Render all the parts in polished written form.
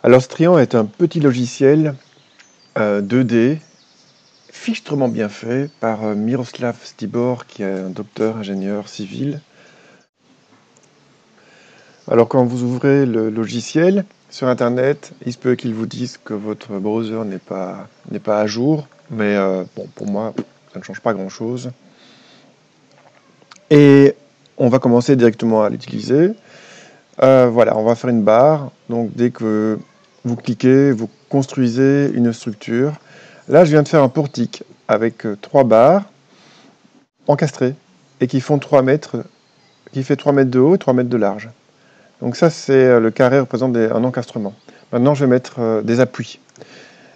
Alors Strian est un petit logiciel 2D fichtrement bien fait par Miroslav Stibor, qui est un docteur ingénieur civil. Alors quand vous ouvrez le logiciel sur Internet, il se peut qu'il vous dise que votre browser n'est pas à jour, mais bon, pour moi, ça ne change pas grand-chose. Et on va commencer directement à l'utiliser. Voilà, on va faire une barre. Donc dès que vous cliquez, vous construisez une structure. Là, je viens de faire un portique avec 3 barres encastrées et qui font 3 mètres, qui fait 3 mètres de haut et 3 mètres de large. Donc ça, c'est le carré représente un encastrement. Maintenant, je vais mettre des appuis.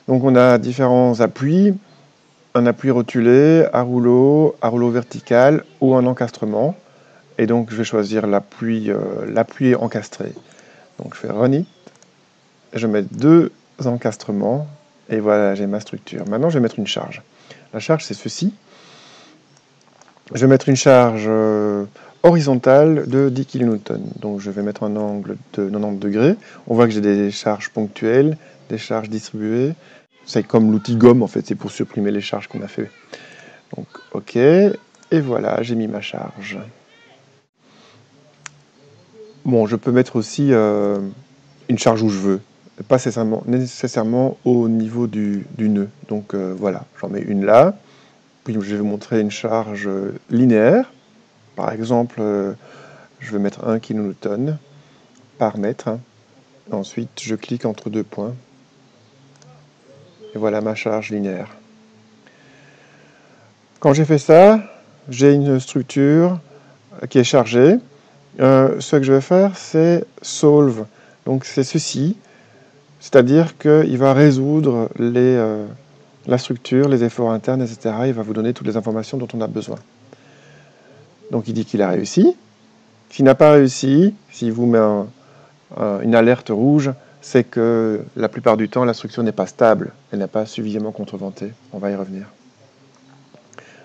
Donc on a différents appuis, un appui rotulé, à rouleau vertical ou un encastrement. Et donc je vais choisir l'appui encastré. Donc je fais Run It, je mets 2 encastrements, et voilà, j'ai ma structure. Maintenant, je vais mettre une charge. La charge, c'est ceci. Je vais mettre une charge horizontale de 10 kN. Donc je vais mettre un angle de 90 degrés. On voit que j'ai des charges ponctuelles, des charges distribuées. C'est comme l'outil gomme, en fait, c'est pour supprimer les charges qu'on a fait. Donc OK, et voilà, j'ai mis ma charge. Bon, je peux mettre aussi une charge où je veux, pas nécessairement au niveau du nœud. Donc voilà, j'en mets une là. Puis je vais vous montrer une charge linéaire. Par exemple, je vais mettre 1 kN par mètre. Ensuite, je clique entre 2 points. Et voilà ma charge linéaire. Quand j'ai fait ça, j'ai une structure qui est chargée. Ce que je vais faire, c'est solve. Donc c'est ceci. C'est-à-dire qu'il va résoudre la structure, les efforts internes, etc. Il va vous donner toutes les informations dont on a besoin. Donc il dit qu'il a réussi. S'il n'a pas réussi, s'il vous met une alerte rouge, c'est que la plupart du temps, la structure n'est pas stable. Elle n'a pas suffisamment contreventée. On va y revenir.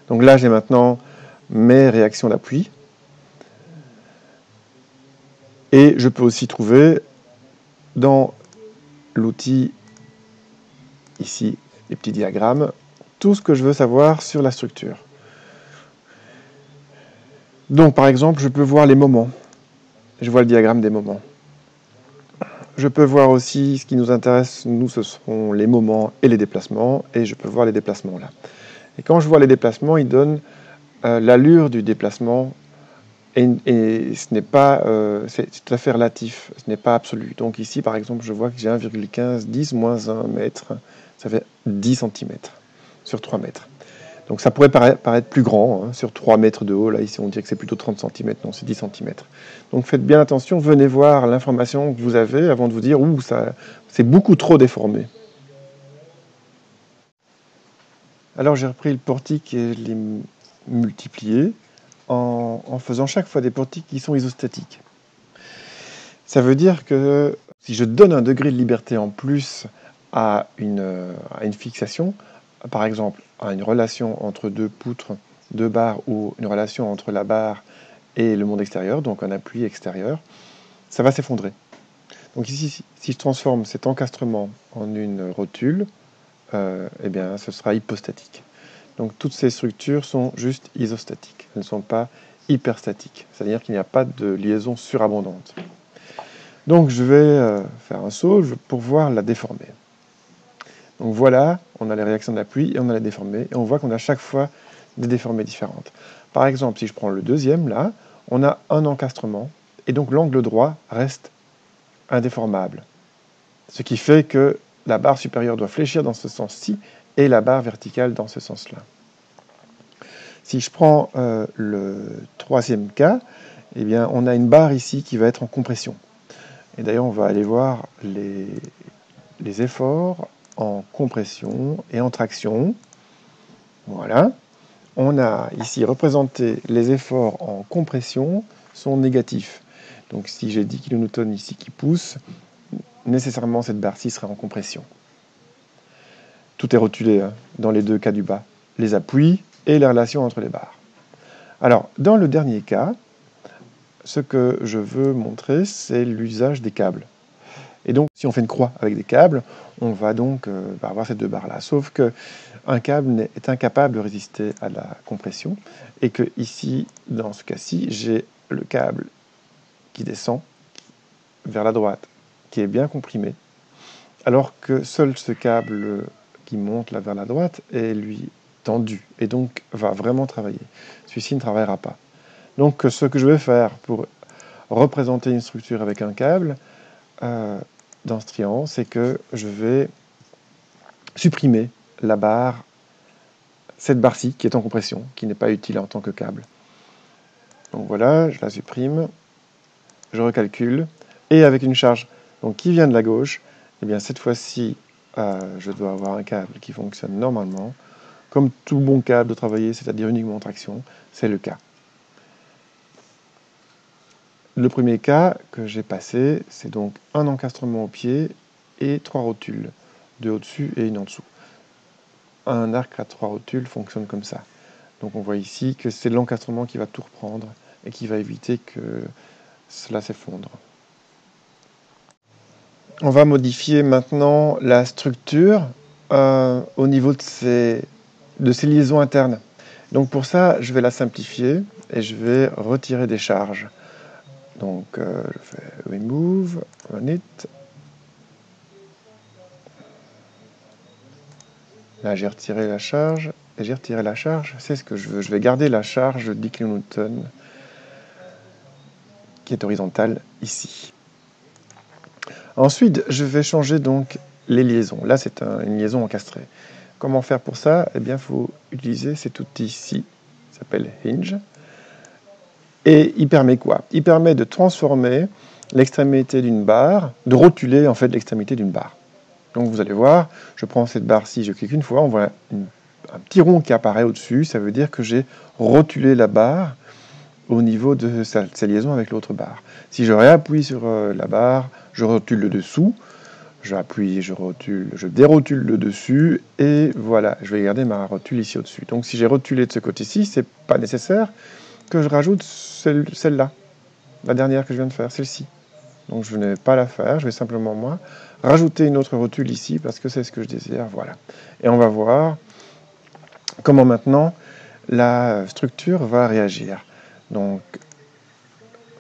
Donc là, j'ai maintenant mes réactions d'appui. Et je peux aussi trouver dans l'outil, ici, les petits diagrammes, tout ce que je veux savoir sur la structure. Donc, par exemple, je peux voir les moments. Je vois le diagramme des moments. Je peux voir aussi, ce qui nous intéresse, nous, ce seront les moments et les déplacements, et je peux voir les déplacements là. Et quand je vois les déplacements, il donne l'allure du déplacement, et ce n'est pas, c'est tout à fait relatif, ce n'est pas absolu. Donc ici, par exemple, je vois que j'ai 1,15, 10 moins 1 mètre, ça fait 10 cm sur 3 mètres. Donc ça pourrait paraître plus grand, hein, sur 3 mètres de haut. Là, ici, on dirait que c'est plutôt 30 cm. Non, c'est 10 cm. Donc faites bien attention, venez voir l'information que vous avez avant de vous dire « Ouh, c'est beaucoup trop déformé ». Alors j'ai repris le portique et je l'ai multiplié en faisant chaque fois des portiques qui sont isostatiques. Ça veut dire que si je donne un degré de liberté en plus à une fixation, par exemple à une relation entre 2 poutres, 2 barres, ou une relation entre la barre et le monde extérieur, donc un appui extérieur, ça va s'effondrer. Donc ici, si je transforme cet encastrement en une rotule, eh bien, ce sera hypostatique. Donc toutes ces structures sont juste isostatiques, elles ne sont pas hyperstatiques, c'est-à-dire qu'il n'y a pas de liaison surabondante. Donc je vais faire un saut pour voir la déformer. Donc voilà, on a les réactions d'appui et on a les déformées, et on voit qu'on a chaque fois des déformées différentes. Par exemple, si je prends le deuxième, là, on a un encastrement, et donc l'angle droit reste indéformable. Ce qui fait que la barre supérieure doit fléchir dans ce sens-ci, et la barre verticale dans ce sens-là. Si je prends le troisième cas, eh bien, on a une barre ici qui va être en compression. Et d'ailleurs, on va aller voir les efforts en compression et en traction. Voilà. On a ici représenté les efforts en compression sont négatifs. Donc si j'ai 10 kN ici qui poussent, nécessairement cette barre-ci sera en compression. Tout est rotulé hein, dans les deux cas du bas, les appuis et les relations entre les barres. Alors, dans le dernier cas, ce que je veux montrer, c'est l'usage des câbles. Et donc, si on fait une croix avec des câbles, on va donc avoir ces deux barres-là. Sauf qu'un câble est incapable de résister à la compression, et que ici, dans ce cas-ci, j'ai le câble qui descend vers la droite, qui est bien comprimé, alors que seul ce câble qui monte là vers la droite est, lui, tendu, et donc va vraiment travailler. Celui-ci ne travaillera pas. Donc, ce que je vais faire pour représenter une structure avec un câble, dans ce triangle, c'est que je vais supprimer la barre, cette barre-ci qui est en compression, qui n'est pas utile en tant que câble. Donc voilà, je la supprime, je recalcule, et avec une charge donc, qui vient de la gauche, et bien cette fois-ci, je dois avoir un câble qui fonctionne normalement, comme tout bon câble de travailler, c'est-à-dire uniquement en traction, c'est le cas. Le premier cas que j'ai passé, c'est donc un encastrement au pied et 3 rotules, 2 au-dessus et une en dessous. Un arc à 3 rotules fonctionne comme ça. Donc on voit ici que c'est l'encastrement qui va tout reprendre et qui va éviter que cela s'effondre. On va modifier maintenant la structure au niveau de ces liaisons internes. Donc pour ça, je vais la simplifier et je vais retirer des charges. Donc je fais Remove, Run It. Là, j'ai retiré la charge. Et j'ai retiré la charge. C'est ce que je veux. Je vais garder la charge 10 kN qui est horizontale ici. Ensuite, je vais changer donc les liaisons. Là, c'est une liaison encastrée. Comment faire pour ça? Eh bien, il faut utiliser cet outil ici, qui s'appelle Hinge. Et il permet quoi? Il permet de transformer l'extrémité d'une barre, de rotuler en fait l'extrémité d'une barre. Donc vous allez voir, je prends cette barre-ci, je clique une fois, on voit un petit rond qui apparaît au-dessus, ça veut dire que j'ai rotulé la barre au niveau de sa liaison avec l'autre barre. Si je réappuie sur la barre, je rotule le dessous, j'appuie, je rotule, je dérotule le dessus, et voilà, je vais garder ma rotule ici au-dessus. Donc si j'ai rotulé de ce côté-ci, c'est pas nécessaire que je rajoute celle-là, la dernière que je viens de faire, celle-ci. Donc je ne vais pas la faire, je vais simplement, moi, rajouter une autre rotule ici, parce que c'est ce que je désire, voilà. Et on va voir comment maintenant la structure va réagir. Donc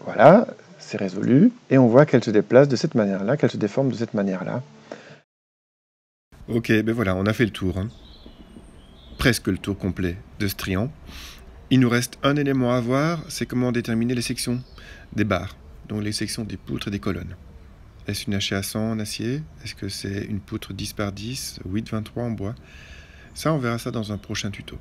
voilà, c'est résolu, et on voit qu'elle se déplace de cette manière-là, qu'elle se déforme de cette manière-là. Ok, ben voilà, on a fait le tour. Hein. Presque le tour complet de ce triangle. Il nous reste un élément à voir, c'est comment déterminer les sections des barres, donc les sections des poutres et des colonnes. Est-ce une HA100 en acier? Est-ce que c'est une poutre 10 par 10, 8-23 en bois? Ça, on verra ça dans un prochain tuto.